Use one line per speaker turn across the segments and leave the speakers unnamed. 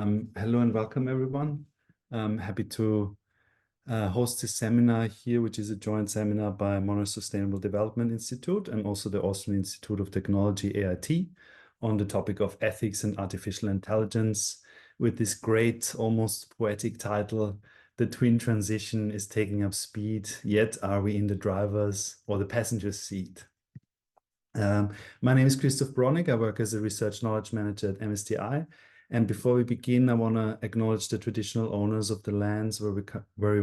Hello and welcome, everyone. I'm happy to host this seminar here, which is a joint seminar by Monash Sustainable Development Institute and also the Austrian Institute of Technology, AIT, on the topic of ethics and artificial intelligence, with this great, almost poetic title, "The Twin Transition is Taking Up Speed, Yet Are We in the Driver's or the Passenger's Seat?" My name is Christoph Bronig. I work as a Research Knowledge Manager at MSTI. And before we begin, I want to acknowledge the traditional owners of the lands where we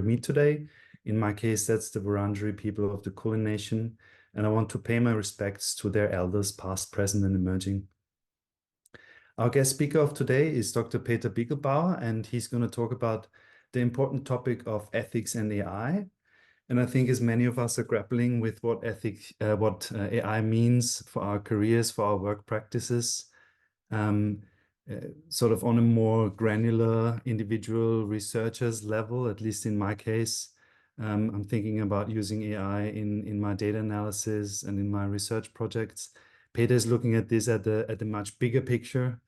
meet today. In my case, that's the Wurundjeri people of the Kulin Nation. And I want to pay my respects to their elders, past, present, and emerging. Our guest speaker of today is Dr. Peter Biegelbauer, and he's going to talk about the important topic of ethics and AI. And I think as many of us are grappling with what AI means for our careers, for our work practices, sort of on a more granular individual researcher's level, at least in my case, I'm thinking about using AI in my data analysis and in my research projects. Peter is looking at this at a much bigger picture.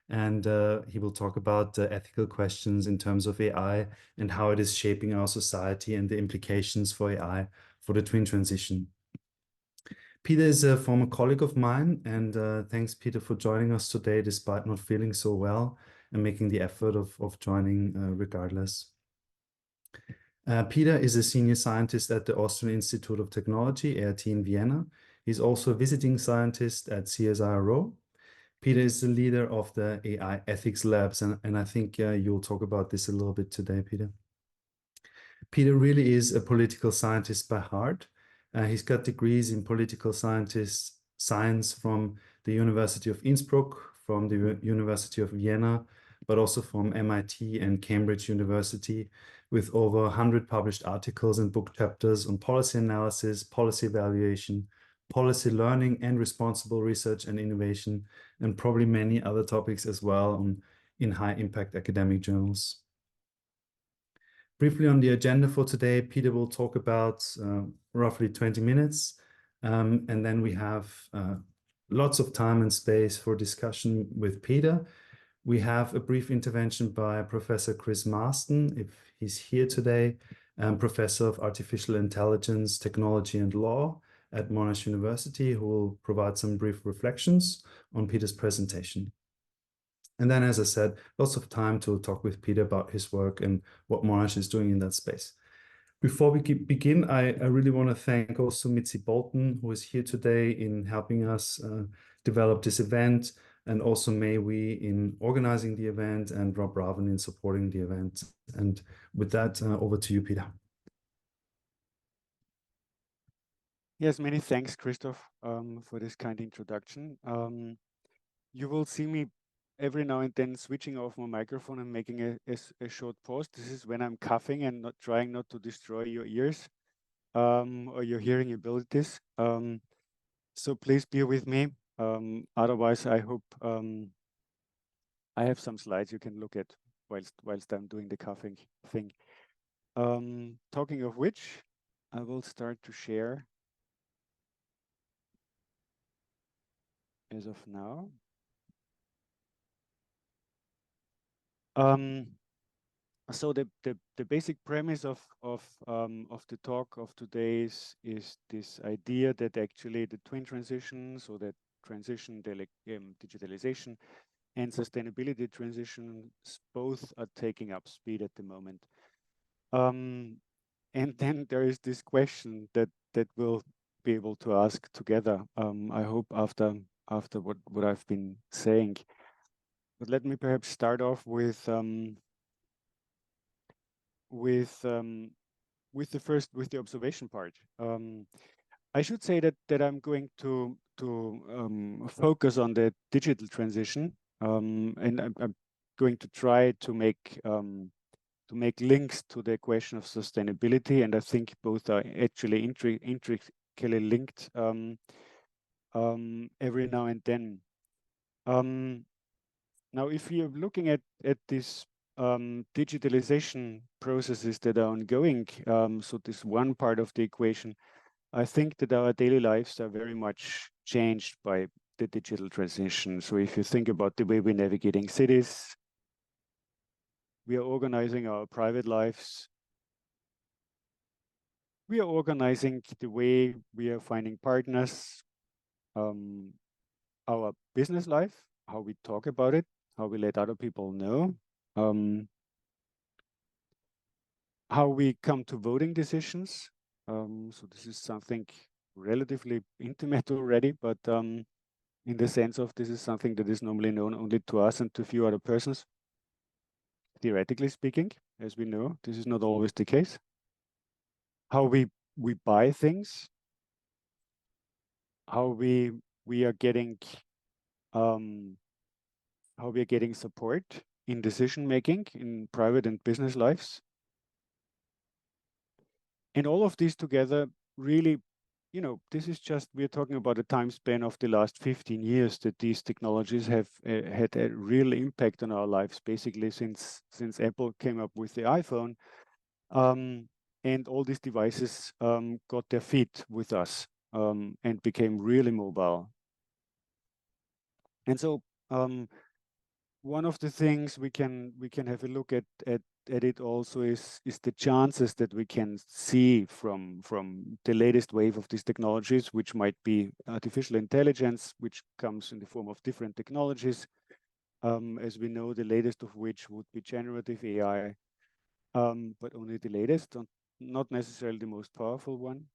And he will talk about the ethical questions in terms of AI and how it is shaping our society and the implications for AI for the twin transition. Peter is a former colleague of mine, and thanks, Peter, for joining us today despite not feeling so well and making the effort of joining regardless. Peter is a senior scientist at the Austrian Institute of Technology, AIT in Vienna. He's also a visiting scientist at CSIRO. Peter is the leader of the AI ethics labs, and I think you'll talk about this a little bit today, Peter. Peter really is a political scientist by heart. He's got degrees in political science from the University of Innsbruck, from the University of Vienna, but also from MIT and Cambridge University, with over 100 published articles and book chapters on policy analysis, policy evaluation, policy learning, and responsible research and innovation, and probably many other topics as well in high-impact academic journals. Briefly on the agenda for today, Peter will talk about roughly 20 minutes, and then we have lots of time and space for discussion with Peter. We have a brief intervention by Professor Chris Marston, if he's here today, Professor of Artificial Intelligence, Technology and Law at Monash University, who will provide some brief reflections on Peter's presentation. And then, as I said, lots of time to talk with Peter about his work and what Monash is doing in that space. Before we begin, I really want to thank also Mitzi Bolton, who is here today in helping us develop this event, and also May Wee in organizing the event, and Rob Raven in supporting the event. And with that, over to you, Peter.
Yes, many thanks, Christoph, for this kind introduction. You will see me every now and then switching off my microphone and making a short pause. This is when I'm coughing and not trying not to destroy your ears or your hearing abilities. So please bear with me. Otherwise, I hope I have some slides you can look at whilst I'm doing the coughing thing. Talking of which, I will start to share as of now. So the basic premise of the talk of today is this idea that actually the twin transition, so that transition, digitalization and sustainability transitions, both are taking up speed at the moment. And then there is this question that we'll be able to ask together, I hope after what I've been saying. But let me perhaps start off with the observation part. I should say that I'm going to focus on the digital transition, and I'm going to try to make links to the question of sustainability, and I think both are actually intricately linked every now and then. Now, if you're looking at this digitalization processes that are ongoing, so this one part of the equation, I think that our daily lives are very much changed by the digital transition. So if you think about the way we're navigating cities, we are organizing our private lives. We are organizing the way we are finding partners, our business life, how we talk about it, how we let other people know, how we come to voting decisions. So this is something relatively intimate already, but in the sense of this is something that is normally known only to us and to a few other persons. Theoretically speaking, as we know, this is not always the case. How we buy things, how we are getting how we are getting support in decision making in private and business lives. And all of these together really, you know, this is just, we're talking about a time span of the last 15 years that these technologies have had a real impact on our lives, basically since Apple came up with the iPhone. And all these devices got their feet with us and became really mobile. And so one of the things we can have a look at it also is the chances that we can see from the latest wave of these technologies, which might be artificial intelligence, which comes in the form of different technologies. As we know, the latest of which would be generative AI, but only the latest, not necessarily the most powerful one.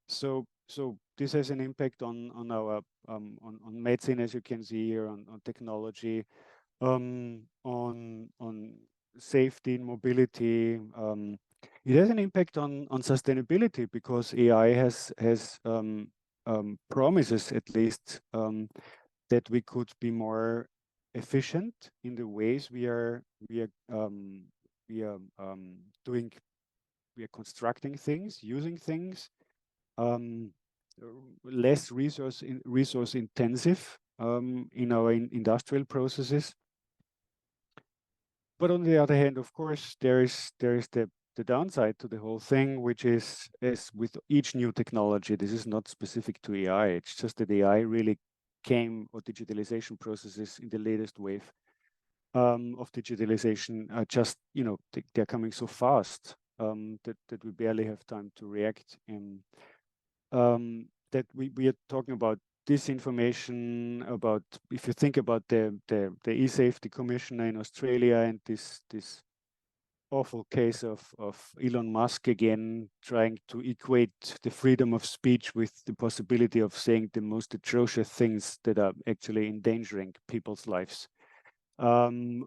So this has an impact on our on medicine, as you can see here, on technology, on safety and mobility. It has an impact on sustainability, because AI has promises, at least, that we could be more efficient in the ways we are doing, we are constructing things, using things, less resource intensive in our industrial processes. But on the other hand, of course, there is the downside to the whole thing, which is, as with each new technology, this is not specific to AI. It's just that AI really came, or digitalization processes in the latest wave of digitalization are just, you know, they're coming so fast that we barely have time to react. And that we are talking about disinformation, about, if you think about the e-safety commissioner in Australia, and this awful case of Elon Musk again trying to equate the freedom of speech with the possibility of saying the most atrocious things that are actually endangering people's lives on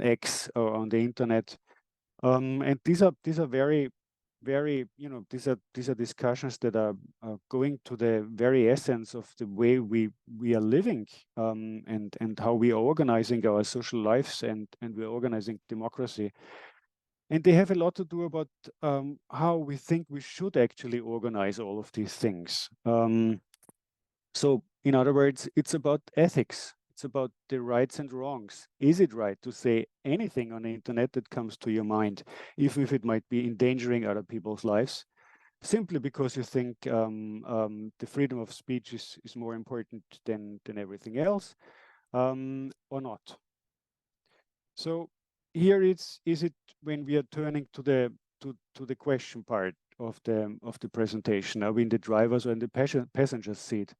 X or on the internet. And these are very, you know, these are discussions that are going to the very essence of the way we are living, and how we are organizing our social lives, and we're organizing democracy. And they have a lot to do about how we think we should actually organize all of these things. So in other words, it's about ethics. It's about the rights and wrongs. Is it right to say anything on the internet that comes to your mind, even if it might be endangering other people's lives, simply because you think the freedom of speech is more important than everything else, or not? So here is it, when we are turning to the question part of the presentation. Are we in the driver's or in the passenger's seat?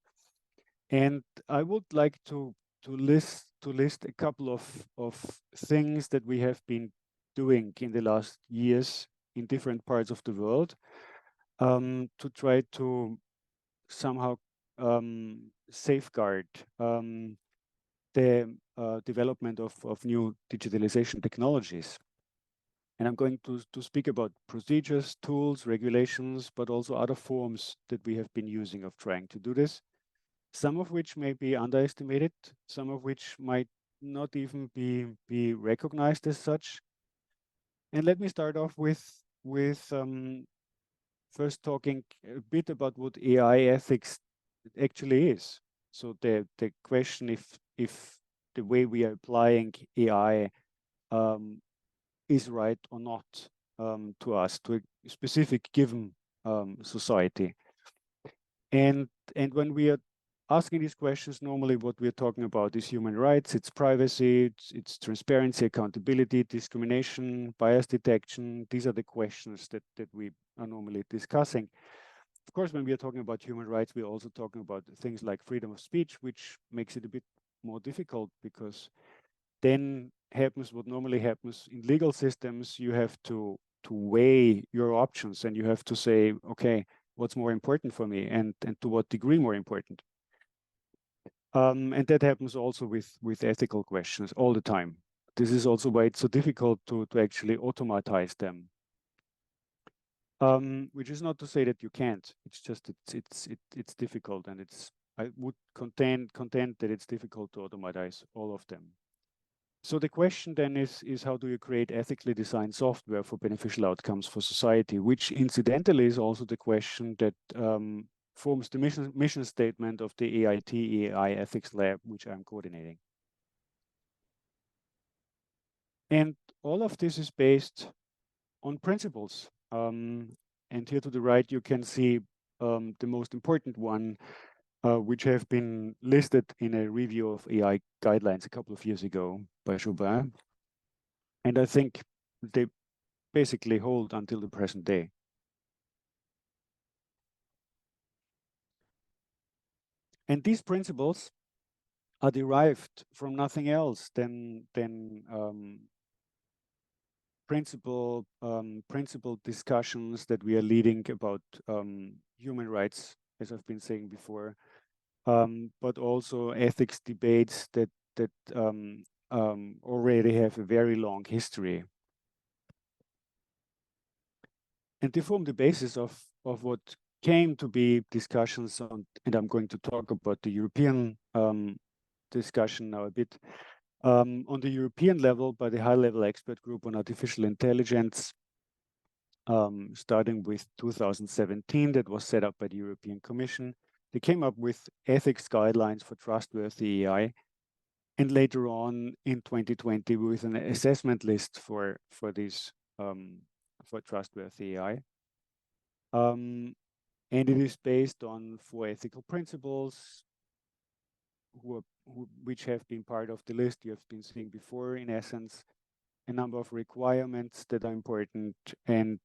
And I would like to list a couple of things that we have been doing in the last years in different parts of the world, to try to somehow safeguard the development of new digitalization technologies. And I'm going to speak about procedures, tools, regulations, but also other forms that we have been using of trying to do this. Some of which may be underestimated, some of which might not even be recognized as such. And let me start off with first talking a bit about what AI ethics actually is. So the question if the way we are applying AI is right or not to us, to a specific given society. And when we are asking these questions, normally what we're talking about is human rights, it's privacy, it's transparency, accountability, discrimination, bias detection. These are the questions that we are normally discussing. Of course, when we are talking about human rights, we're also talking about things like freedom of speech, which makes it a bit more difficult because then happens what normally happens in legal systems. You have to weigh your options and you have to say, okay, what's more important for me and to what degree more important. And that happens also with ethical questions all the time. This is also why it's so difficult to actually automatize them. Which is not to say that you can't. It's just it's difficult, and I would contend that it's difficult to automatize all of them. So the question then is how do you create ethically designed software for beneficial outcomes for society, which incidentally is also the question that forms the mission statement of the AIT AI Ethics Lab, which I'm coordinating. And all of this is based on principles. And here to the right, you can see the most important one, which have been listed in a review of AI guidelines a couple of years ago by Chauvin. And I think they basically hold until the present day. And these principles are derived from nothing else than principle discussions that we are leading about human rights, as I've been saying before, but also ethics debates that already have a very long history. And they form the basis of what came to be discussions on, and I'm going to talk about the European discussion now a bit, on the European level by the high-level expert group on artificial intelligence, starting with 2017, that was set up by the European Commission. They came up with ethics guidelines for trustworthy AI, and later on in 2020 with an assessment list for this for trustworthy AI. And it is based on 4 ethical principles which have been part of the list you have been seeing before. In essence, a number of requirements that are important and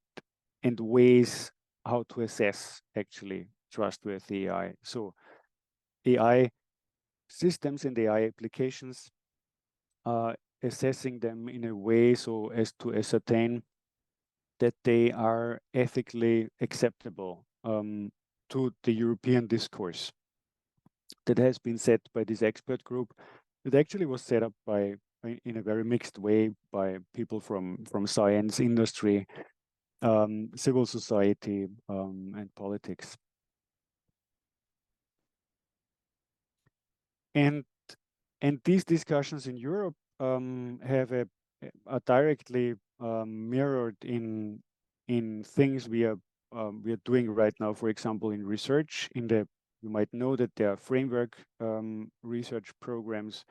ways how to assess actually trustworthy AI. So AI systems and AI applications, assessing them in a way so as to ascertain that they are ethically acceptable to the European discourse that has been set by this expert group. It actually was set up in a very mixed way by people from science, industry, civil society, and politics. And these discussions in Europe are directly mirrored in things we are doing right now. For example, in research, you might know that there are framework research programs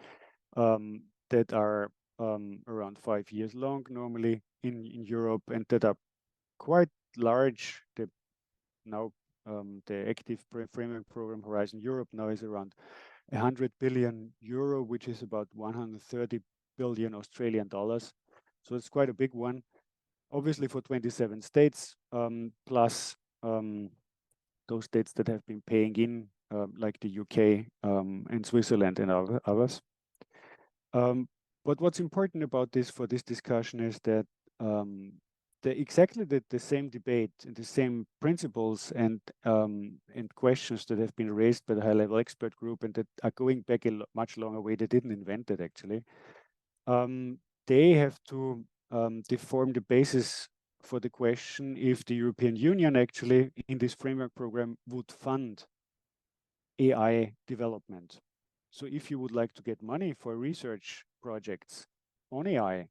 that are around 5 years long normally in Europe, and that are quite large. The active framework program Horizon Europe now is around 100 billion euro, which is about 130 billion Australian dollars. So it's quite a big one, obviously for 27 states, plus those states that have been paying in, like the UK and Switzerland and others. But what's important about this for this discussion is that exactly the same debate and the same principles and questions that have been raised by the high-level expert group and that are going back a much longer way. They didn't invent it actually. They have to they form the basis for the question if the European Union actually in this framework program would fund AI development. So if you would like to get money for research projects on AI,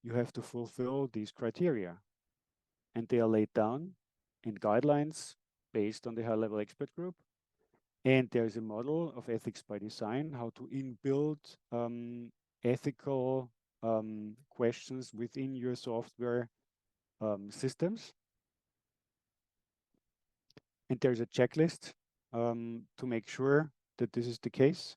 you have to fulfill these criteria. And they are laid down in guidelines based on the high-level expert group. And there's a model of ethics by design, how to inbuild ethical questions within your software systems. And there's a checklist to make sure that this is the case.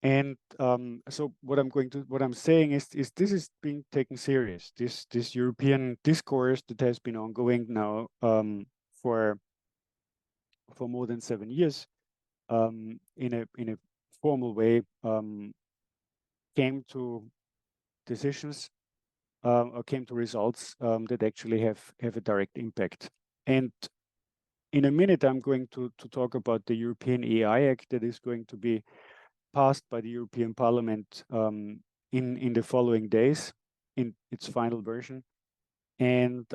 And so what I'm saying is this is being taken serious. This European discourse that has been ongoing now for more than 7 years in a formal way came to decisions or came to results that actually have a direct impact. And in a minute, I'm going to talk about the European AI Act that is going to be passed by the European Parliament in the following days in its final version. And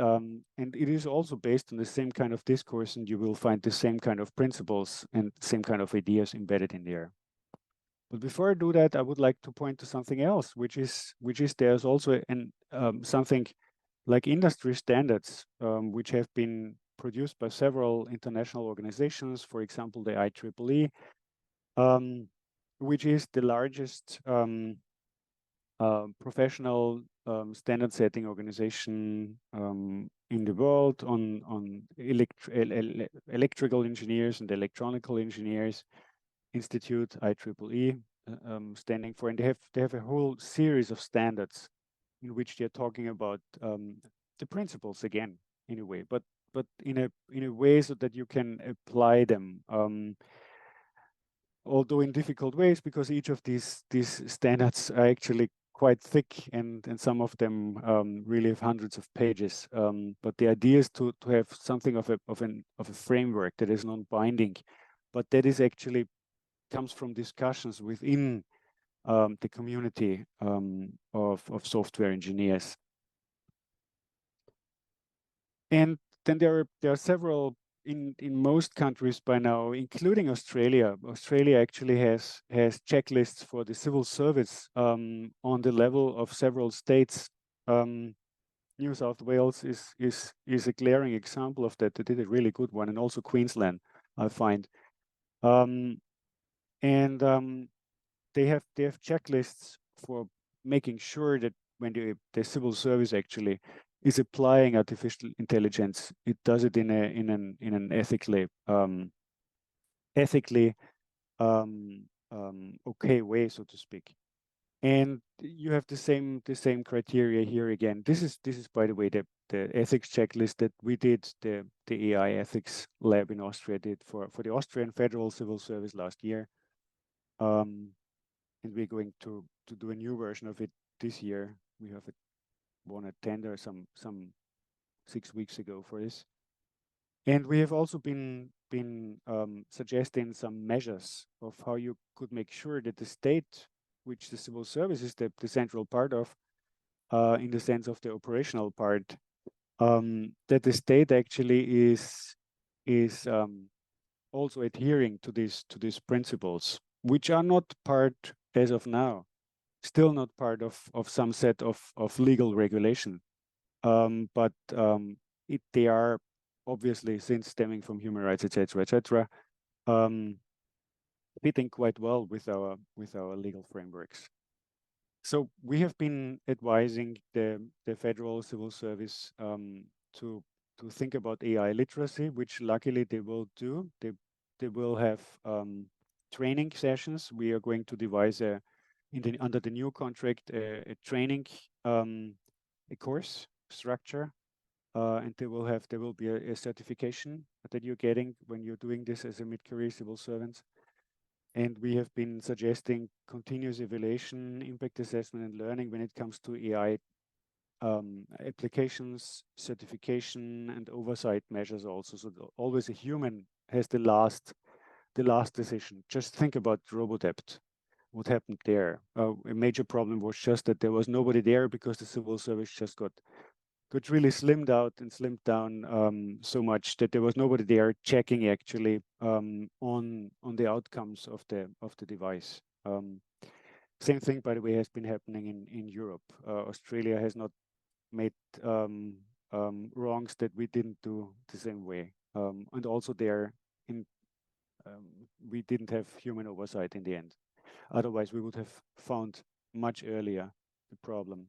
it is also based on the same kind of discourse, and you will find the same kind of principles and same kind of ideas embedded in there. But before I do that, I would like to point to something else, which is there's also something like industry standards, which have been produced by several international organizations, for example, the IEEE, which is the largest professional standard setting organization in the world on electrical engineers and electronical engineers institute, IEEE, standing for, and they have a whole series of standards in which they're talking about the principles again, in a way, but in a way so that you can apply them. Although in difficult ways, because each of these standards are actually quite thick, and some of them really have hundreds of pages. But the idea is to have something of a framework that is non-binding, but that is actually comes from discussions within the community of software engineers. And then there are several in most countries by now, including Australia. Australia actually has checklists for the civil service on the level of several states. New South Wales is a glaring example of that. They did a really good one, and also Queensland, I find. They have checklists for making sure that when the civil service actually is applying artificial intelligence, it does it in an ethically okay way, so to speak. And you have the same criteria here again. This is by the way the ethics checklist that we did, the AI ethics lab in Austria did for the Austrian Federal Civil Service last year. And we're going to do a new version of it this year. We have won a tender some 6 weeks ago for this. And we have also been suggesting some measures of how you could make sure that the state, which the civil service is the central part of, in the sense of the operational part, that the state actually is also adhering to these principles, which are not part, as of now, still not part of some set of legal regulation. But they are obviously, since stemming from human rights, etc., fitting quite well with our legal frameworks. So we have been advising the federal civil service to think about AI literacy, which luckily they will do. They will have training sessions. We are going to devise under the new contract a training a course structure, and there will be a certification that you're getting when you're doing this as a mid-career civil servant. And we have been suggesting continuous evaluation, impact assessment, and learning when it comes to AI applications, certification, and oversight measures also. So always a human has the last decision. Just think about RoboDebt. What happened there? A major problem was just that there was nobody there because the civil service just got really slimmed out and slimmed down so much that there was nobody there checking actually on the outcomes of the device. Same thing, by the way, has been happening in Europe. Australia has not made wrongs that we didn't do the same way, and also there we didn't have human oversight in the end. Otherwise, we would have found much earlier the problem.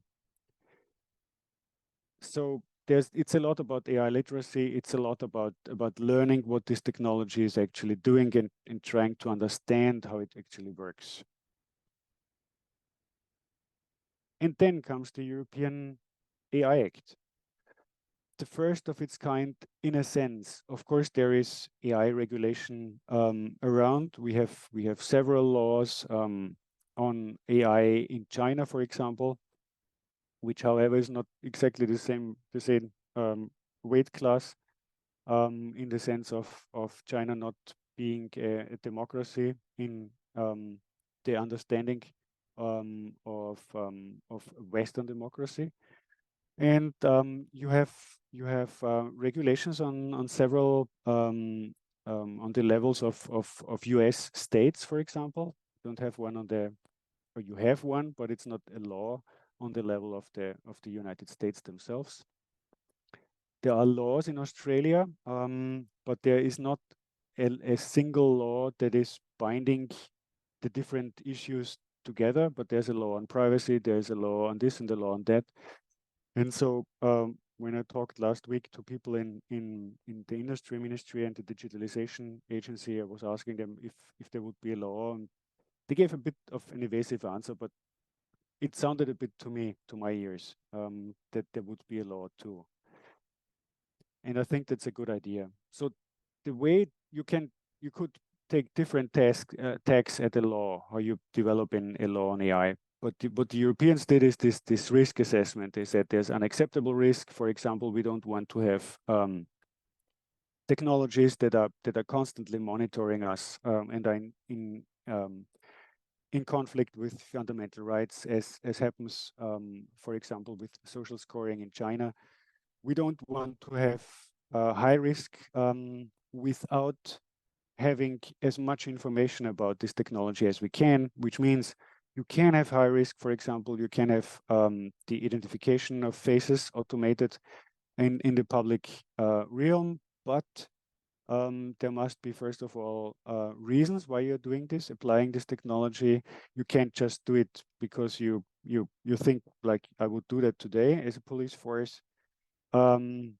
So it's a lot about AI literacy. It's a lot about learning what this technology is actually doing and trying to understand how it actually works. And then comes the European AI Act, the first of its kind in a sense. Of course, there is AI regulation around. We have several laws on AI in China, for example, which, however, is not exactly the same weight class in the sense of China not being a democracy in the understanding of Western democracy. And you have regulations on several on the levels of US states, for example. You don't have one on the, or you have one, but it's not a law on the level of the United States themselves. There are laws in Australia, but there is not a single law that is binding the different issues together. But there's a law on privacy, there's a law on this and a law on that. And so when I talked last week to people in the industry ministry and the digitalization agency, I was asking them if there would be a law. And they gave a bit of an evasive answer, but it sounded a bit to me, to my ears, that there would be a law too. And I think that's a good idea. So the way you could take different tags at the law, how you develop in a law on AI. But what the Europeans did is this risk assessment. They said there's unacceptable risk. For example, we don't want to have technologies that are constantly monitoring us and are in conflict with fundamental rights, as happens, for example, with social scoring in China. We don't want to have high risk without having as much information about this technology as we can, which means you can have high risk. For example, you can have the identification of faces automated in the public realm, but there must be, first of all, reasons why you're doing this, applying this technology. You can't just do it because you think like, I would do that today as a police force. And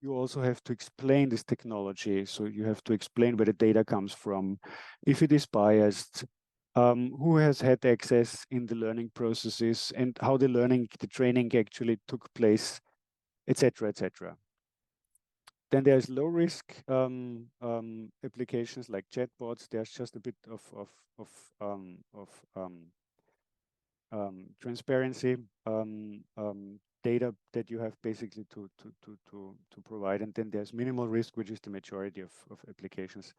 you also have to explain this technology. So you have to explain where the data comes from, if it is biased, who has had access in the learning processes, and how the training actually took place, etc., etc. Then there's low risk applications like chatbots. There's just a bit of transparency, data that you have basically to provide. And then there's minimal risk, which is the majority of applications,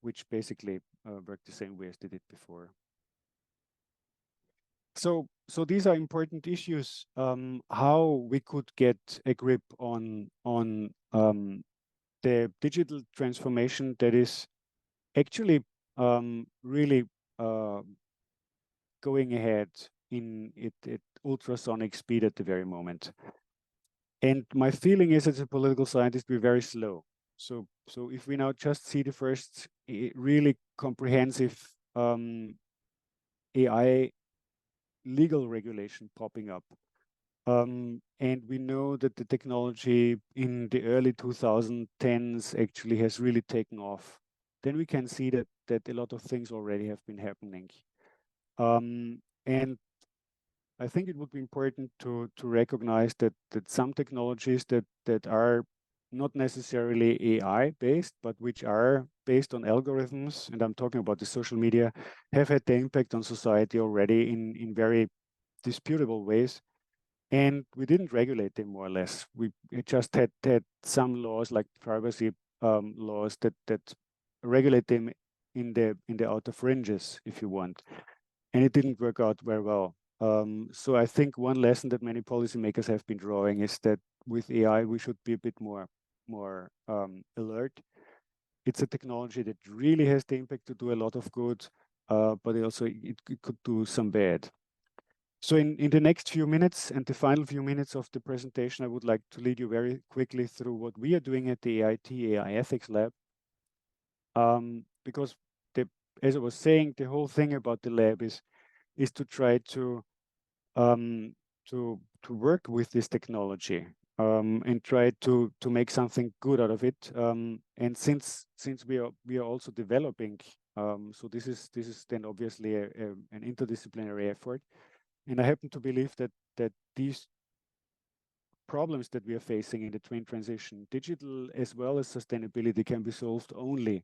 which basically work the same way as they did before. So these are important issues, how we could get a grip on the digital transformation that is actually really going ahead in at ultrasonic speed at the very moment. And my feeling is, as a political scientist, we're very slow. So if we now just see the first really comprehensive AI legal regulation popping up, and we know that the technology in the early 2010s actually has really taken off, then we can see that a lot of things already have been happening. And I think it would be important to recognize that some technologies that are not necessarily AI based, but which are based on algorithms, and I'm talking about the social media, have had the impact on society already in very disputable ways. And we didn't regulate them, more or less. We just had some laws like privacy laws that regulate them in the outer fringes, if you want. And it didn't work out very well. So I think one lesson that many policymakers have been drawing is that with AI, we should be a bit more alert. It's a technology that really has the impact to do a lot of good, but it could do some bad. So in the next few minutes and the final few minutes of the presentation, I would like to lead you very quickly through what we are doing at the AIT AI Ethics Lab. Because as I was saying, the whole thing about the lab is to try to work with this technology and try to make something good out of it. And since we are also developing, so this is then obviously an interdisciplinary effort. And I happen to believe that these problems that we are facing in the twin transition, digital as well as sustainability, can be solved only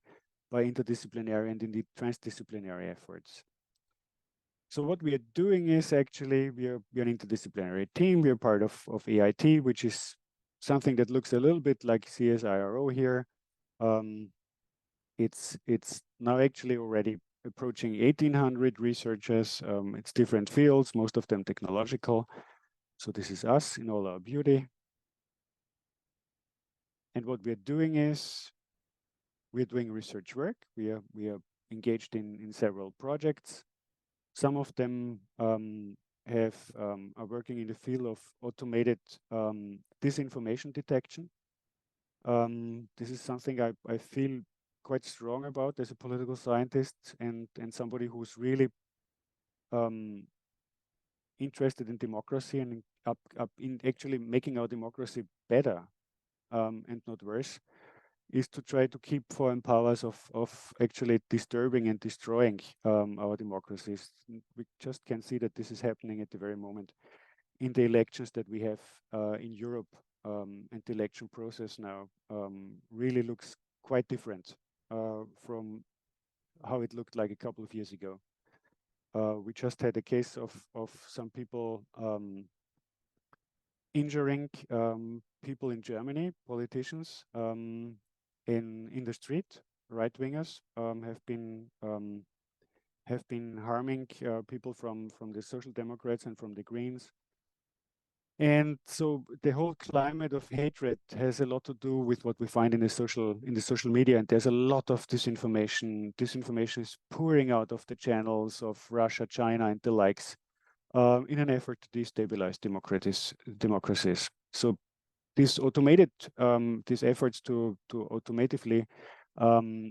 by interdisciplinary and indeed transdisciplinary efforts. So what we are doing is actually we are an interdisciplinary team. We are part of AIT, which is something that looks a little bit like CSIRO here. It's now actually already approaching 1,800 researchers. It's different fields, most of them technological. So this is us in all our beauty. And what we're doing is we're doing research work. We are engaged in several projects. Some of them are working in the field of automated disinformation detection. This is something I feel quite strong about as a political scientist and somebody who's really interested in democracy and in actually making our democracy better and not worse, is to try to keep foreign powers of actually disturbing and destroying our democracies. We just can see that this is happening at the very moment in the elections that we have in Europe, and the election process now really looks quite different from how it looked like a couple of years ago. We just had a case of some people injuring people in Germany, politicians, in the street. Right wingers have been harming people from the Social Democrats and from the Greens. And so the whole climate of hatred has a lot to do with what we find in the social media, and there's a lot of disinformation. Disinformation is pouring out of the channels of Russia, China, and the likes, in an effort to destabilize democracies. So these efforts to automatively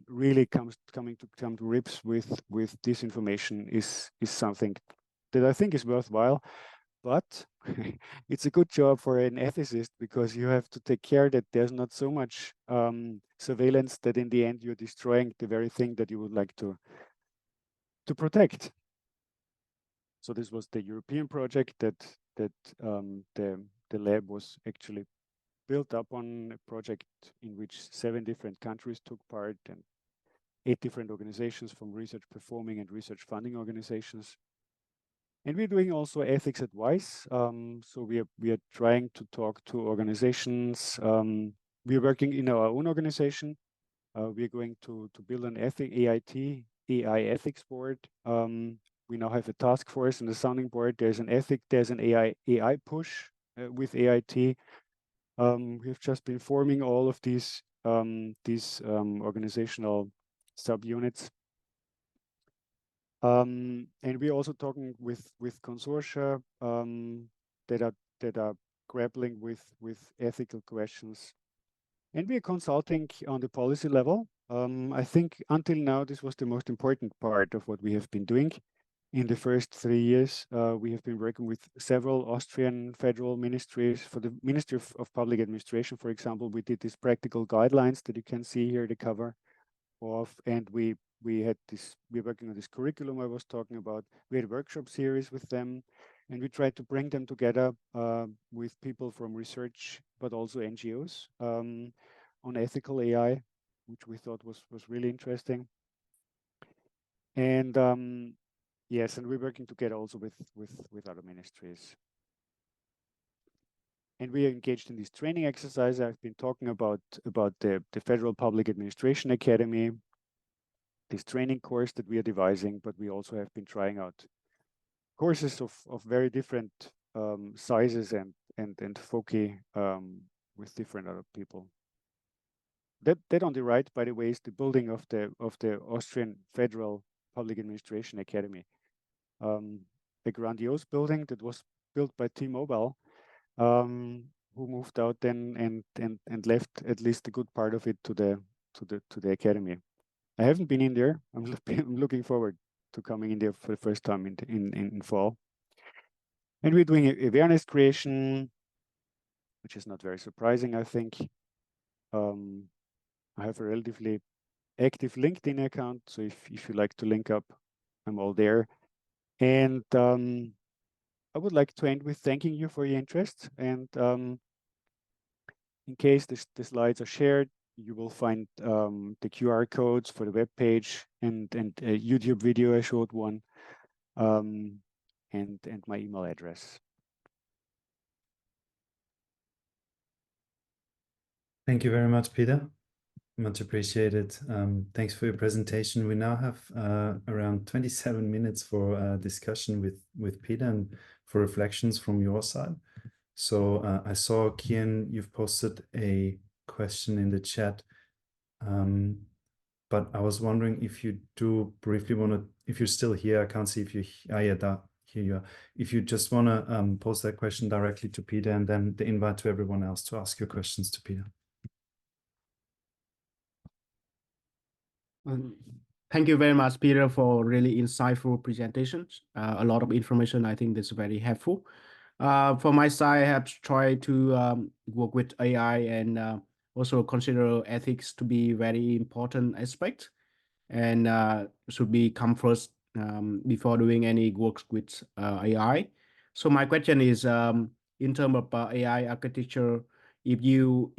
really come to grips with disinformation is something that I think is worthwhile. But it's a good job for an ethicist, because you have to take care that there's not so much surveillance that in the end you're destroying the very thing that you would like to protect. So this was the European project that the lab was actually built up on, a project in which 7 different countries took part and 8 different organizations, from research performing and research funding organizations. And we're doing also ethics advice. So we are trying to talk to organizations. We are working in our own organization. We are going to build an AIT AI ethics board. We now have a task force and a sounding board. There's an AI push with AIT. We've just been forming all of these organizational subunits. And we're also talking with consortia that are grappling with ethical questions. And we are consulting on the policy level. I think until now, this was the most important part of what we have been doing. In the first 3 years, we have been working with several Austrian federal ministries. For the Ministry of Public Administration, for example, we did these practical guidelines that you can see here, the cover of, and we're working on this curriculum I was talking about. We had a workshop series with them, and we tried to bring them together with people from research, but also NGOs on ethical AI, which we thought was really interesting. And yes, and we're working together also with other ministries. And we are engaged in this training exercise. I've been talking about the Federal Public Administration Academy, this training course that we are devising, but we also have been trying out courses of very different sizes and foci with different other people. That on the right, by the way, is the building of the Austrian Federal Public Administration Academy. A grandiose building that was built by T-Mobile, who moved out then and left at least a good part of it to the academy. I haven't been in there. I'm looking forward to coming in there for the first time in fall. And we're doing awareness creation, which is not very surprising, I think. I have a relatively active LinkedIn account, so if you like to link up, I'm all there. And I would like to end with thanking you for your interest. And in case the slides are shared, you will find the QR codes for the web page and a YouTube video, a short one, and my email address.
Thank you very much, Peter. Much appreciated. Thanks for your presentation. We now have around 27 minutes for discussion with Peter and for reflections from your side. So I saw, Kian, you've posted a question in the chat. But I was wondering if you do briefly want to, if you're still here, I can't see if you, here you are. If you just want to pose that question directly to Peter and then the invite to everyone else to ask your questions to Peter.
Thank you very much, Peter, for really insightful presentations. A lot of information, I think that's very helpful. For my side, I have tried to work with AI and also consider ethics to be very important aspect and should be come first before doing any works with AI. So my question is, in terms of AI architecture, if you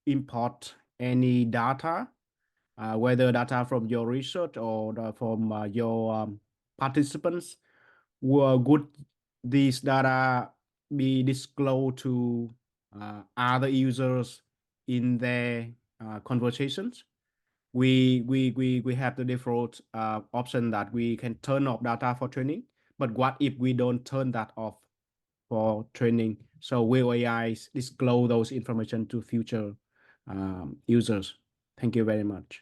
import any data, whether data from your research or from your participants, would these data be disclosed to other users in their conversations? We have the default option that we can turn off data for training, but what if we don't turn that off for training? So will AI disclose those information to future users? Thank you very much.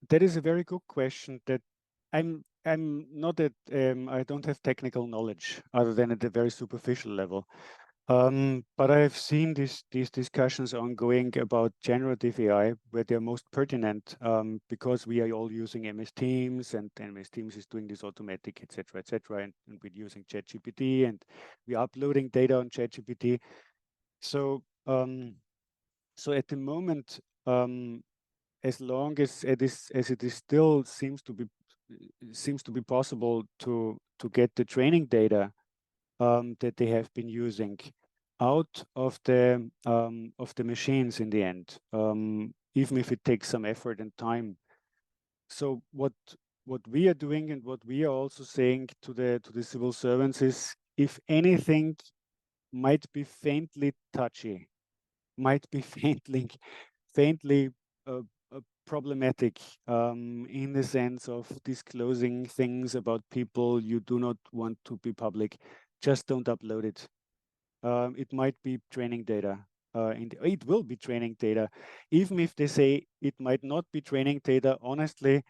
That is a very good question. That I'm not at I don't have technical knowledge other than at a very superficial level. But I've seen these discussions ongoing about generative AI, where they're most pertinent because we are all using MS Teams, and MS Teams is doing this automatic, etc., and we're using ChatGPT, and we're uploading data on ChatGPT. So so at the moment, as long as it is still seems to be possible to get the training data that they have been using out of the machines in the end, even if it takes some effort and time. So what we are doing and what we are also saying to the civil servants is, if anything might be faintly touchy, might be faintly problematic in the sense of disclosing things about people you do not want to be public, just don't upload it. It might be training data. It will be training data. Even if they say it might not be training data, honestly,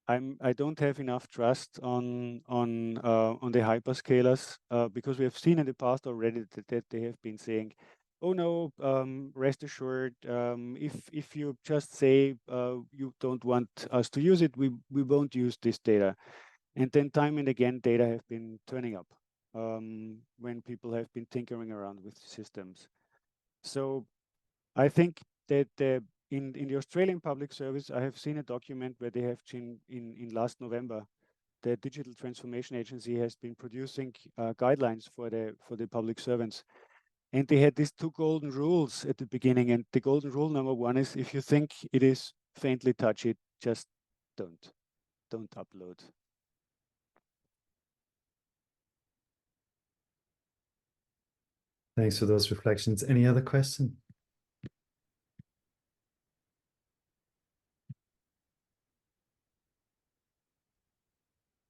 I don't have enough trust on the hyperscalers because we have seen in the past already that they have been saying, oh no, rest assured, if you just say you don't want us to use it, we won't use this data. And then time and again, data have been turning up when people have been tinkering around with systems. So I think that in the Australian Public Service, I have seen a document where they have seen in last November, the Digital Transformation Agency has been producing guidelines for the public servants. And they had these 2 golden rules at the beginning. And the golden rule number 1 is, if you think it is faintly touchy, just don't upload.
Thanks for those reflections. Any other question?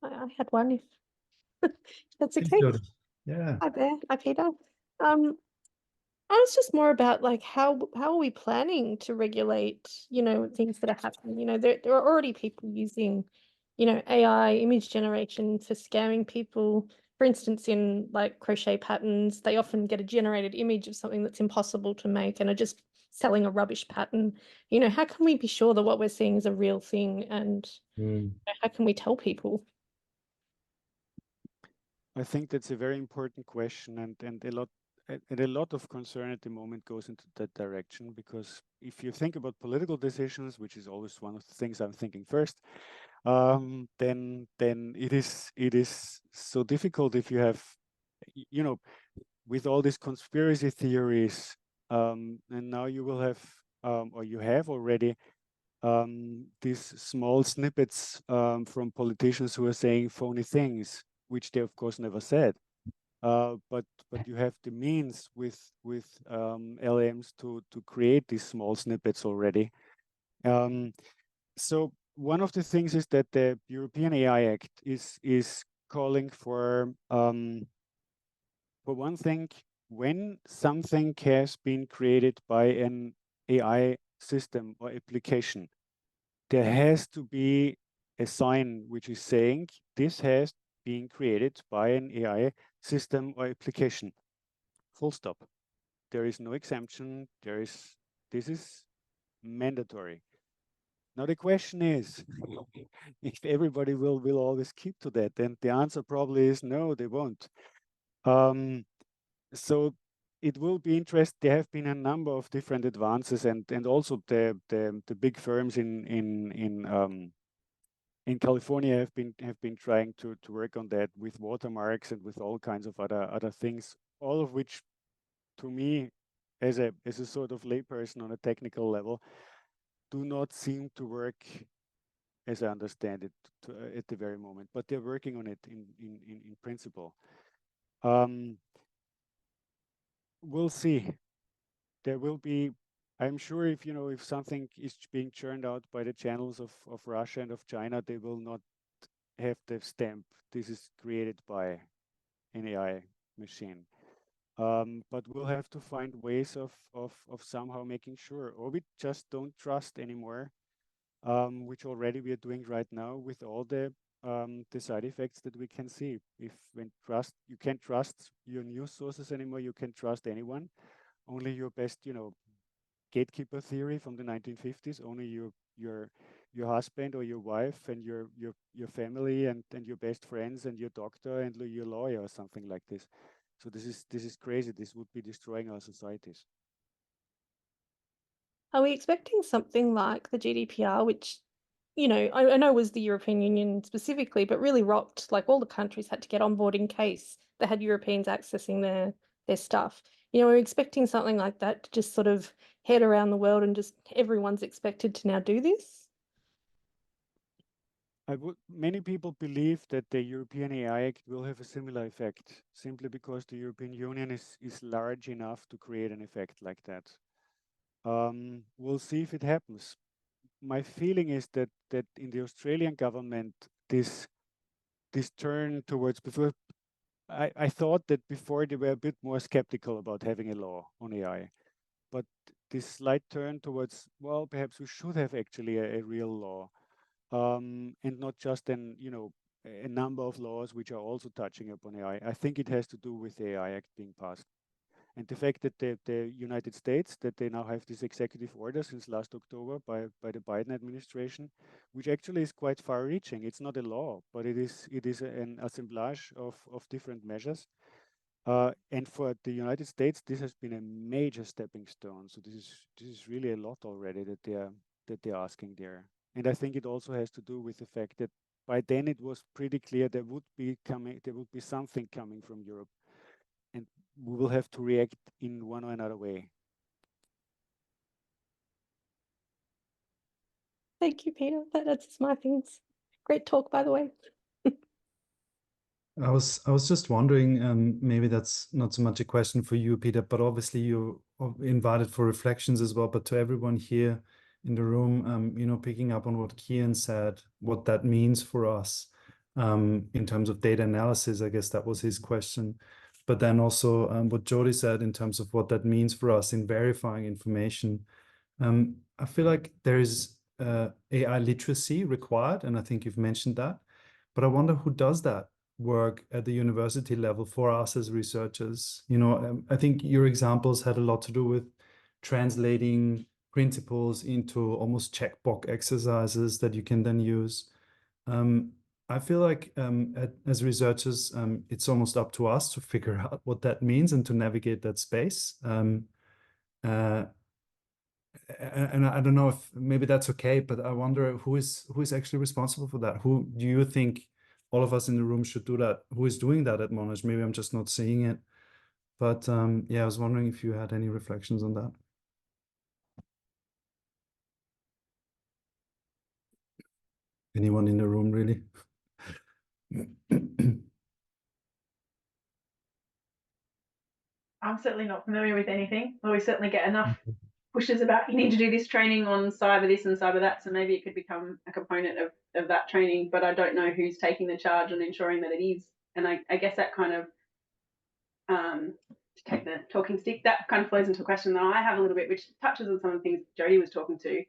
I had one, if that's okay.
Yeah.
Hi there. Hi, Peter. It's just more about like how are we planning to regulate, things that are happening. There are already people using, AI image generation for scamming people. For instance, in like crochet patterns, they often get a generated image of something that's impossible to make and are just selling a rubbish pattern. How can we be sure that what we're seeing is a real thing, and how can we tell people?
I think that's a very important question, and a lot of concern at the moment goes into that direction, because if you think about political decisions, which is always one of the things I'm thinking first, then it is so difficult if you have, you know, with all these conspiracy theories, and now you will have, or you have already, these small snippets from politicians who are saying phony things, which they of course never said. But you have the means with LMs to create these small snippets already. So one of the things is that the European AI Act is calling for one thing, when something has been created by an AI system or application, there has to be a sign which is saying this has been created by an AI system or application. Full stop. There is no exemption. This is mandatory. Now the question is, if everybody will always keep to that, then the answer probably is no, they won't. So it will be interesting. There have been a number of different advances, and also the big firms in California have been trying to work on that with watermarks and with all kinds of other things, all of which, to me, as a sort of layperson on a technical level, do not seem to work as I understand it at the very moment. But they're working on it in principle. We'll see. There will be. I'm sure if something is being churned out by the channels of Russia and of China, they will not have the stamp, this is created by an AI machine. But we'll have to find ways of somehow making sure, or we just don't trust anymore, which already we are doing right now with all the side effects that we can see. You can't trust your news sources anymore, you can't trust anyone, only your best, gatekeeper theory from the 1950s, only your husband or your wife and your family and your best friends and your doctor and your lawyer or something like this. So this is crazy. This would be destroying our societies.
Are we expecting something like the GDPR, which, I know was the European Union specifically, but really rocked, like all the countries had to get on board in case they had Europeans accessing their stuff. We're expecting something like that to just sort of head around the world and just everyone's expected to now do this?
Many people believe that the European AI Act will have a similar effect, simply because the European Union is large enough to create an effect like that. We'll see if it happens. My feeling is that in the Australian government, this turn towards, before, I thought that before they were a bit more skeptical about having a law on AI, but this slight turn towards, well, perhaps we should have actually a real law, and not just a number of laws which are also touching upon AI. I think it has to do with the AI Act being passed. And the fact that the United States, that they now have this executive order since last October by the Biden administration, which actually is quite far-reaching. It's not a law, but it is an assemblage of different measures. And for the United States, this has been a major stepping stone. So this is really a lot already that they're asking there. And I think it also has to do with the fact that by then it was pretty clear there would be something coming from Europe, and we will have to react in one or another way.
Thank you, Peter. That's my things. Great talk, by the way.
I was just wondering, maybe that's not so much a question for you, Peter, but obviously you're invited for reflections as well. But to everyone here in the room, picking up on what Kian said, what that means for us in terms of data analysis, I guess that was his question. But then also what Jody said in terms of what that means for us in verifying information. I feel like there is AI literacy required, and I think you've mentioned that. But I wonder who does that work at the university level for us as researchers. I think your examples had a lot to do with translating principles into almost checkbox exercises that you can then use. I feel like as researchers, it's almost up to us to figure out what that means and to navigate that space. And I don't know if maybe that's okay, but I wonder who is actually responsible for that? Who do you think all of us in the room should do that? Who is doing that at Monash? Maybe I'm just not seeing it. But yeah, I was wondering if you had any reflections on that. Anyone in the room, really?
I'm certainly not familiar with anything. Well, we certainly get enough pushes about you need to do this training on cyber this and cyber that, so maybe it could become a component of that training, but I don't know who's taking the charge and ensuring that it is. And I guess that kind of, to take the talking stick, that kind of flows into a question that I have a little bit, which touches on some of the things Jody was talking to.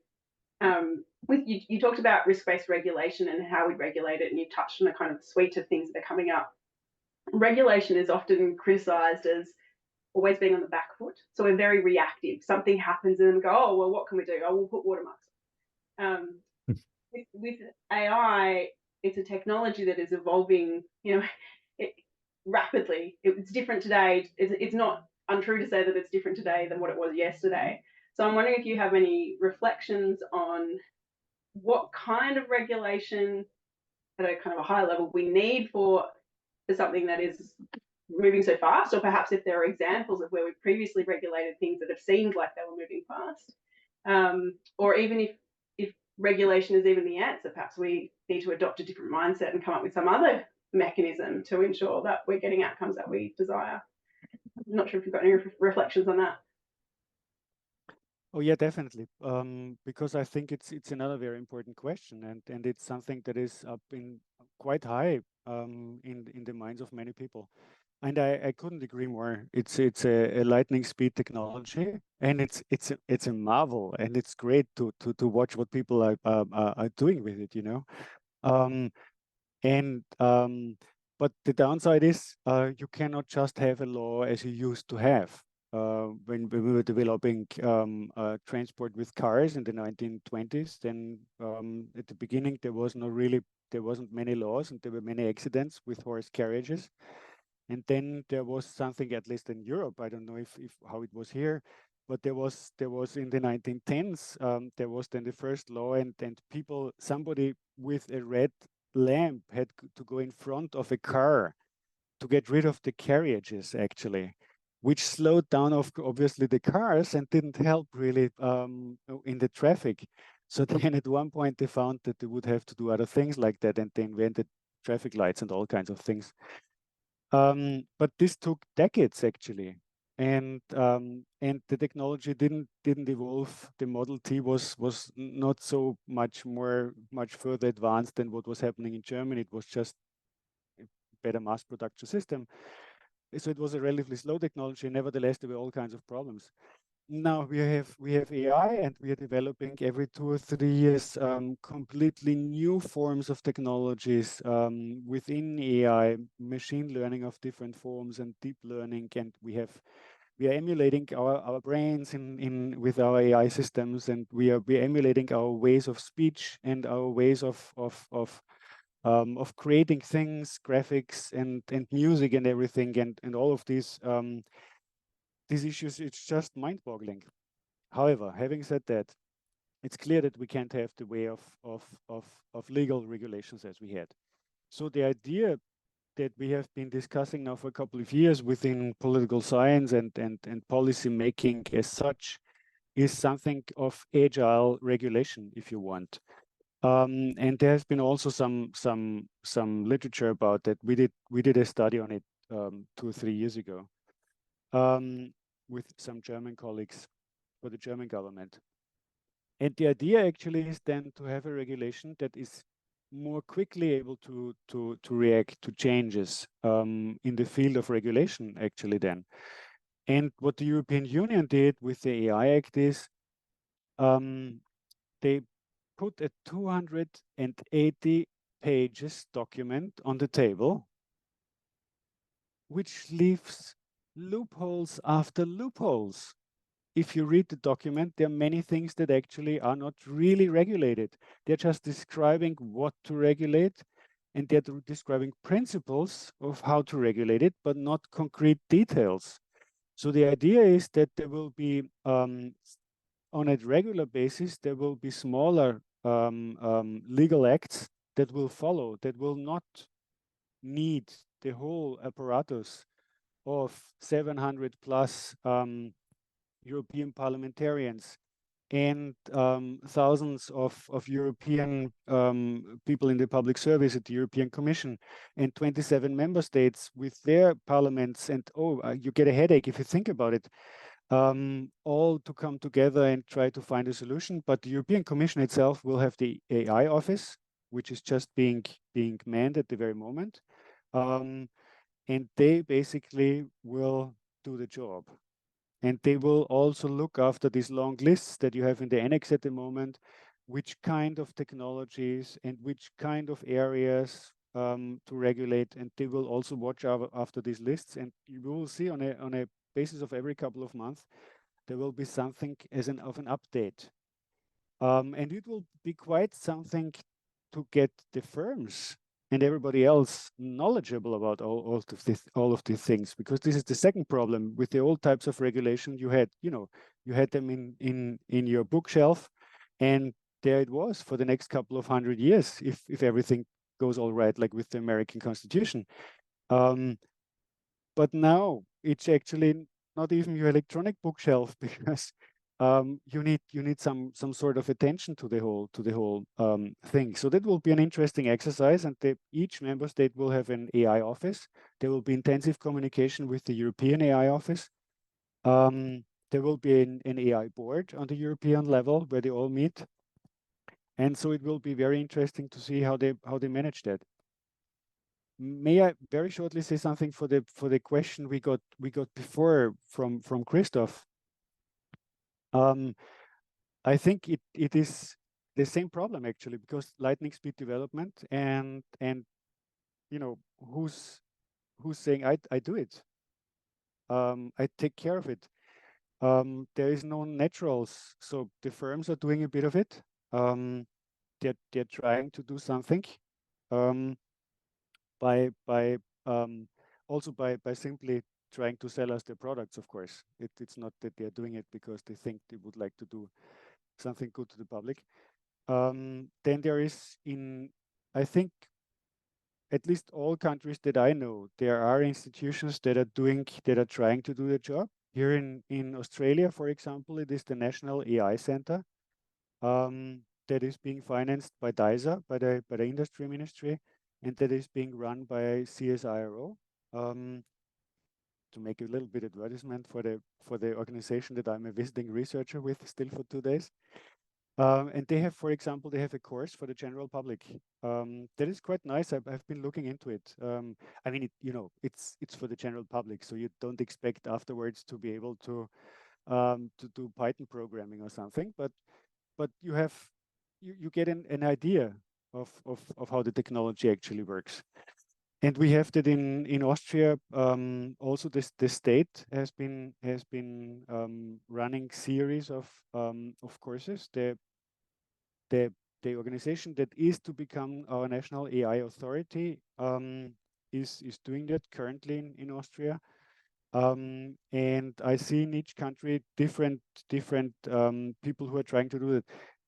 With you talked about risk-based regulation and how we regulate it, and you touched on a kind of suite of things that are coming up. Regulation is often criticised as always being on the back foot. So we're very reactive. Something happens and then we go, oh, well, what can we do? Oh, we'll put watermarks. With AI, it's a technology that is evolving, rapidly. It's different today. It's not untrue to say that it's different today than what it was yesterday. So I'm wondering if you have any reflections on what kind of regulation at a kind of a high level we need for something that is moving so fast, or perhaps if there are examples of where we've previously regulated things that have seemed like they were moving fast, or even if regulation is even the answer, perhaps we need to adopt a different mindset and come up with some other mechanism to ensure that we're getting outcomes that we desire. I'm not sure if you've got any reflections on that.
Oh yeah, definitely. Because I think it's another very important question, and it's something that is up in quite high in the minds of many people. And I couldn't agree more. It's a lightning speed technology, and it's a marvel, and it's great to watch what people are doing with it. But the downside is you cannot just have a law as you used to have. When we were developing transport with cars in the 1920s, then at the beginning there wasn't many laws, and there were many accidents with horse carriages. And then there was something, at least in Europe, I don't know if how it was here, but there was in the 1910s, there was then the first law, and somebody with a red lamp had to go in front of a car to get rid of the carriages, actually, which slowed down obviously the cars and didn't help really in the traffic. So then at one point they found that they would have to do other things like that, and they invented traffic lights and all kinds of things. But this took decades actually, and the technology didn't evolve. The Model T was not so much further advanced than what was happening in Germany. It was just a better mass production system. So it was a relatively slow technology. Nevertheless, there were all kinds of problems. Now we have AI, and we are developing every 2 or 3 years completely new forms of technologies within AI, machine learning of different forms and deep learning, and we are emulating our brains with our AI systems, and we are emulating our ways of speech and our ways of creating things, graphics and music and everything, and all of these issues. It's just mind-boggling. However, having said that, it's clear that we can't have the way of legal regulations as we had. So the idea that we have been discussing now for a couple of years within political science and policy making as such is something of agile regulation, if you want. And there has been also some literature about that. We did a study on it 2 or 3 years ago with some German colleagues for the German government. And the idea actually is then to have a regulation that is more quickly able to react to changes in the field of regulation actually then. And what the European Union did with the AI Act is they put a 280 pages document on the table, which leaves loopholes after loopholes. If you read the document, there are many things that actually are not really regulated. They're just describing what to regulate, and they're describing principles of how to regulate it, but not concrete details. So the idea is that there will be, on a regular basis, there will be smaller legal acts that will follow, that will not need the whole apparatus of 700 plus European parliamentarians and thousands of European people in the public service at the European Commission and 27 member states with their parliaments. And you get a headache if you think about it, all to come together and try to find a solution. But the European Commission itself will have the AI office, which is just being manned at the very moment. And they basically will do the job. And they will also look after these long lists that you have in the annex at the moment, which kind of technologies and which kind of areas to regulate. And they will also watch after these lists. And you will see on a basis of every couple of months, there will be something as an update. And it will be quite something to get the firms and everybody else knowledgeable about all of these things, because this is the second problem with the old types of regulation. You had them in your bookshelf, and there it was for the next couple of 100 years if everything goes all right, like with the American Constitution. But now it's actually not even your electronic bookshelf, because you need some sort of attention to the whole thing. So that will be an interesting exercise, and each member state will have an AI office. There will be intensive communication with the European AI office. There will be an AI board on the European level where they all meet, and so it will be very interesting to see how they manage that. May I very shortly say something for the question we got before from Christoph? I think it is the same problem actually, because lightning speed development and who's saying I do it, I take care of it. There is no naturals, so the firms are doing a bit of it. They're trying to do something also by simply trying to sell us their products. Of course, it's not that they're doing it because they think they would like to do something good to the public. Then there is, I think, at least all countries that I know, there are institutions that are trying to do the job. Here in Australia, for example, it is the National AI Center that is being financed by DISA, by the Industry Ministry, and that is being run by CSIRO. To make a little bit advertisement for the organization that I'm a visiting researcher with still for 2 days. And they have, for example, a course for the general public. That is quite nice. I've been looking into it. I mean, it's for the general public, so you don't expect afterwards to be able to do Python programming or something, but you get an idea of how the technology actually works. And we have that in Austria. Also, the state has been running series of courses. The organization that is to become our national AI authority is doing that currently in Austria. And I see in each country different people who are trying to do that,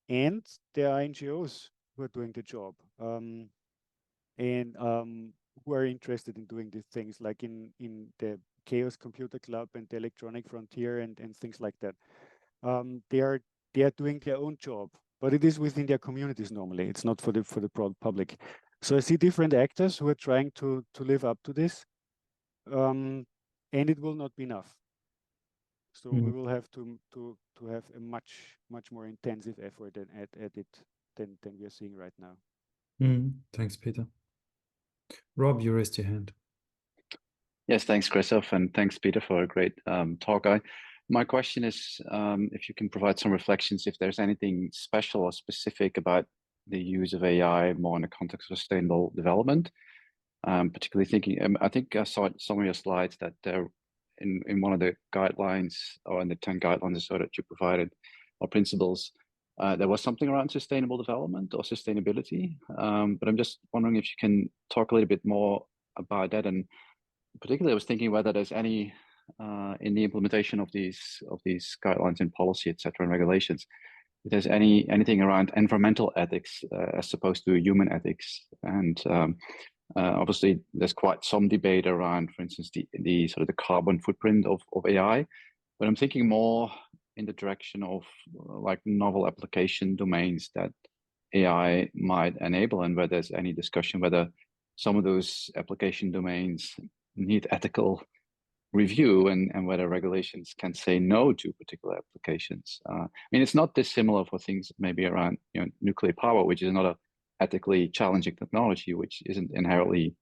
and there are NGOs who are doing the job. And who are interested in doing these things, like in the Chaos Computer Club and the Electronic Frontier and things like that. They are doing their own job, but it is within their communities normally. It's not for the broad public. So I see different actors who are trying to live up to this, and it will not be enough. So we will have to have a much more intensive effort at it than we are seeing right now.
Thanks, Peter. Rob, you raised your hand.
Yes, thanks, Christoph, and thanks, Peter, for a great talk. My question is if you can provide some reflections, if there's anything special or specific about the use of AI more in the context of sustainable development. Particularly thinking, I think I saw some of your slides that there in one of the guidelines, or in the 10 guidelines that you provided, or principles, there was something around sustainable development or sustainability, but I'm just wondering if you can talk a little bit more about that. And particularly, I was thinking whether there's any in the implementation of these guidelines and policy, etc., and regulations, if there's anything around environmental ethics as opposed to human ethics. And obviously, there's quite some debate around, for instance, the sort of the carbon footprint of AI. But I'm thinking more in the direction of like novel application domains that AI might enable, and whether there's any discussion whether some of those application domains need ethical review, and whether regulations can say no to particular applications. I mean, it's not dissimilar for things maybe around nuclear power, which is not a ethically challenging technology, which isn't inherently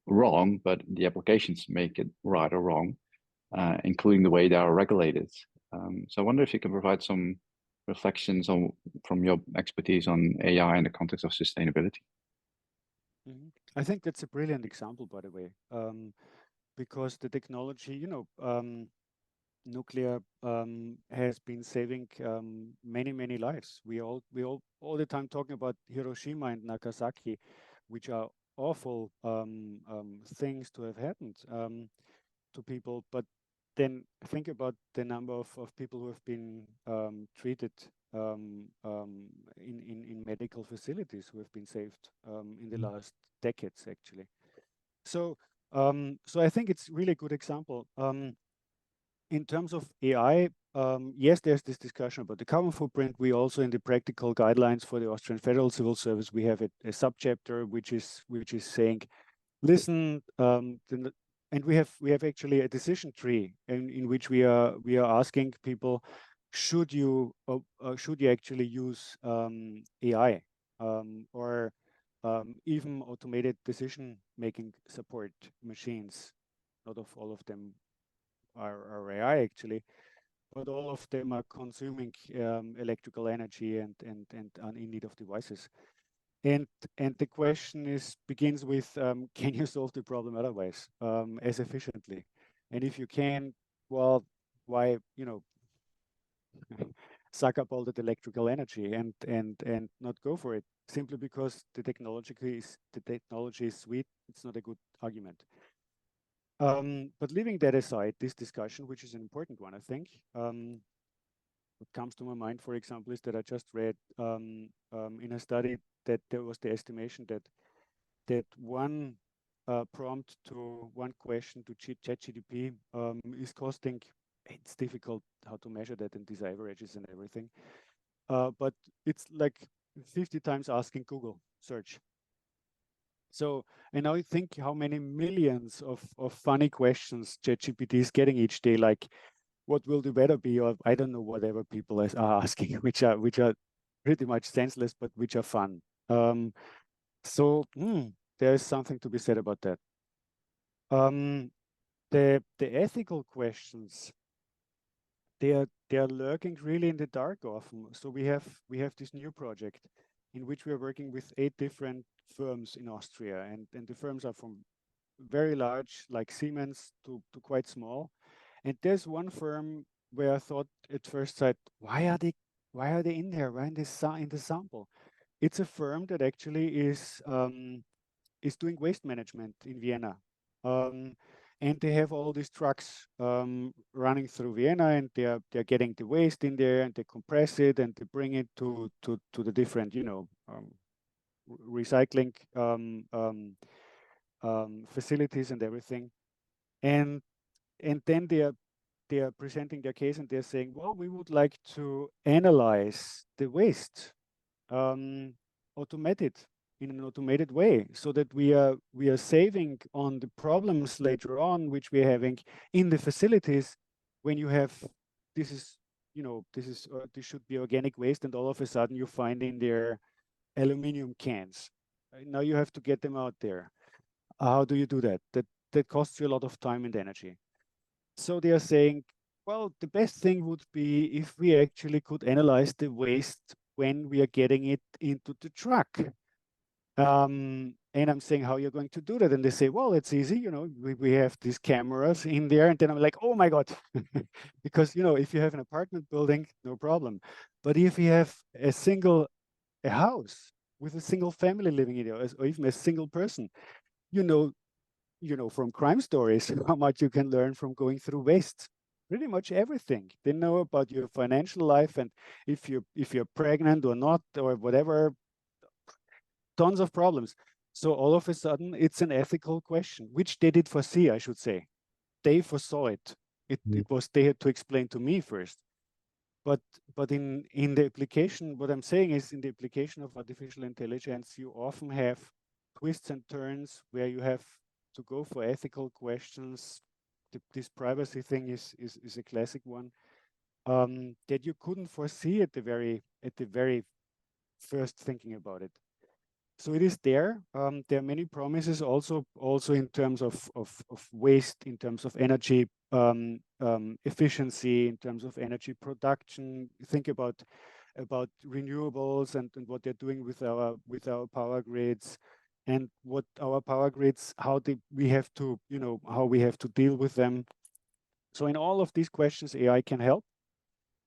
wrong, but the applications make it right or wrong, including the way they are regulated. So I wonder if you can provide some reflections from your expertise on AI in the context of sustainability.
I think that's a brilliant example, by the way, because the technology, nuclear has been saving many lives. We all the time talking about Hiroshima and Nagasaki, which are awful things to have happened to people. But then think about the number of people who have been treated in medical facilities, who have been saved in the last decades, actually. So I think it's really a good example. In terms of AI, yes, there's this discussion about the carbon footprint. We also, in the practical guidelines for the Austrian Federal Civil Service, we have a subchapter which is saying, listen, and we have actually a decision tree in which we are asking people, should you actually use AI or even automated decision making support machines? Not of all of them are AI actually, but all of them are consuming electrical energy and are in need of devices. And the question begins with, can you solve the problem otherwise, as efficiently? And if you can, well, why, suck up all that electrical energy and not go for it, simply because the technology is sweet. It's not a good argument. But leaving that aside, this discussion, which is an important one, I think, what comes to my mind, for example, is that I just read in a study that there was the estimation that one prompt to one question to ChatGPT is costing, it's difficult how to measure that and these averages and everything, but it's like 50 times asking Google search. So, and now think how many millions of funny questions ChatGPT is getting each day, like, what will the weather be? Or I don't know, whatever people are asking, which are pretty much senseless, but which are fun. So there is something to be said about that. The ethical questions, they are lurking really in the dark often. So we have this new project in which we are working with 8 different firms in Austria, and the firms are from very large, like Siemens, to quite small. And there's one firm where I thought at first sight, why are they in there? Why in the sample? It's a firm that actually is doing waste management in Vienna. And they have all these trucks running through Vienna, and they're getting the waste in there, and they compress it, and they bring it to the different, recycling facilities and everything. And then they are presenting their case, and they're saying, well, we would like to analyze the waste, automated in an automated way, so that we are saving on the problems later on, which we're having in the facilities when you have this should be organic waste, and all of a sudden you find in there aluminum cans. Now you have to get them out there. How do you do that? That costs you a lot of time and energy. So they are saying, well, the best thing would be if we actually could analyze the waste when we are getting it into the truck. And I'm saying, how you're going to do that? And they say, well, it's easy. You know, we have these cameras in there. And then I'm like, oh my God, because, you know, if you have an apartment building, no problem. But if you have a house with a single family living in it, or even a single person, you know from crime stories how much you can learn from going through waste. Pretty much everything. They know about your financial life, and if you're pregnant or not, or whatever. Tons of problems. So all of a sudden, it's an ethical question, which they did foresee, I should say. They foresaw it. It was they had to explain to me first. But in the application, what I'm saying is, in the application of artificial intelligence, you often have twists and turns where you have to go for ethical questions. This privacy thing is a classic one, that you couldn't foresee at the very first thinking about it. So it is there. There are many promises also in terms of waste, in terms of energy efficiency, in terms of energy production. Think about renewables and what they're doing with our power grids, and what our power grids, how we have to deal with them. So in all of these questions, AI can help.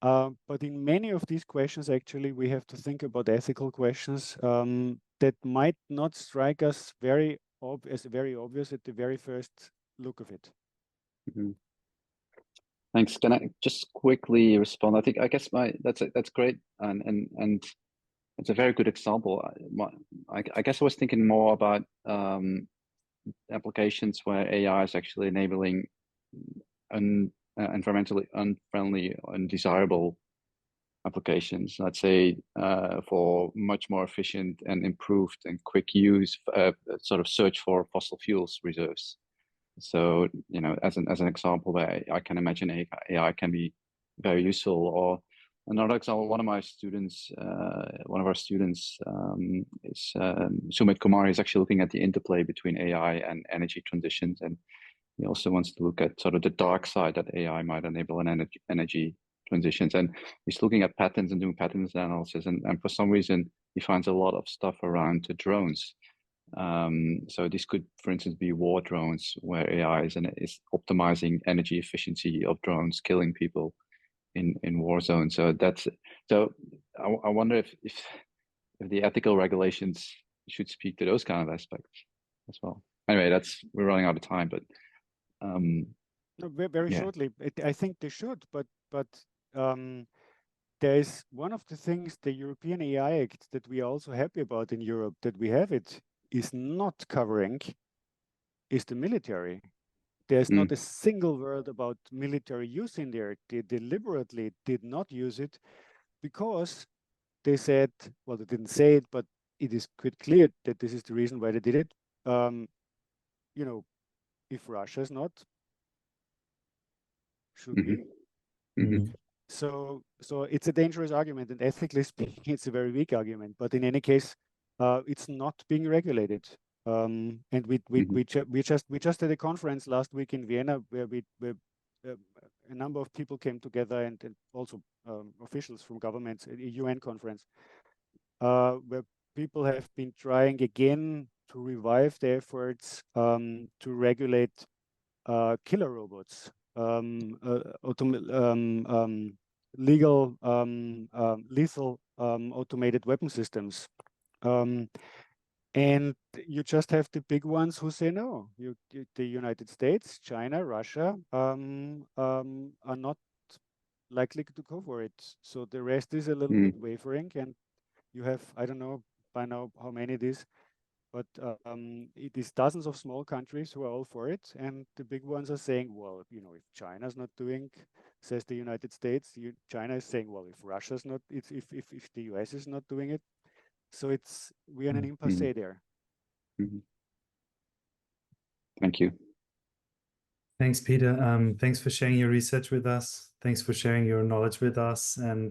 But in many of these questions, actually, we have to think about ethical questions that might not strike us very obvious at the very first look of it.
Mm-hmm. Thanks. Can I just quickly respond? I guess that's great, and it's a very good example. I guess I was thinking more about applications where AI is actually enabling environmentally unfriendly, undesirable applications. Let's say for much more efficient and improved and quick use, sort of search for fossil fuels reserves. So, you know, as an example, there I can imagine AI can be very useful. Or another example, one of our students is Sumit Kumar. Is actually looking at the interplay between AI and energy transitions, and he also wants to look at sort of the dark side that AI might enable in energy transitions. And he's looking at patterns and doing patterns analysis. And for some reason, he finds a lot of stuff around the drones. So this could, for instance, be war drones where AI is optimizing energy efficiency of drones, killing people in war zones. So I wonder if the ethical regulations should speak to those kind of aspects as well. Anyway, we're running out of time, but
no, very shortly, I think they should, but there is one of the things, the European AI Act, that we are also happy about in Europe, that we have it, is not covering, is the military. There's not a single word about military use in there. They deliberately did not use it because they said, well, they didn't say it, but it is quite clear that this is the reason why they did it. You know, if Russia is not, should we? So it's a dangerous argument, and ethically speaking, it's a very weak argument. But in any case, it's not being regulated. And we just had a conference last week in Vienna where a number of people came together, and also officials from governments, a UN conference, where people have been trying again to revive the efforts to regulate killer robots, lethal automated weapon systems. And you just have the big ones who say no. The United States, China, Russia are not likely to go for it. So the rest is a little bit wavering, and you have, I don't know by now how many it is, but it is dozens of small countries who are all for it, and the big ones are saying, well, you know, if China's not doing, says the United States, China is saying, well, if Russia's not, if the US is not doing it, so we're in an impasse there.
Thank you.
Thanks, Peter. Thanks for sharing your research with us. Thanks for sharing your knowledge with us and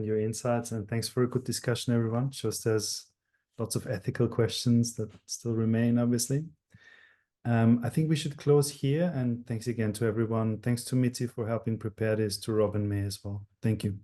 your insights. And thanks for a good discussion, everyone. Shows there's lots of ethical questions that still remain, obviously. I think we should close here. And thanks again to everyone. Thanks to Mitzi for helping prepare this, to Rob and May as well. Thank you.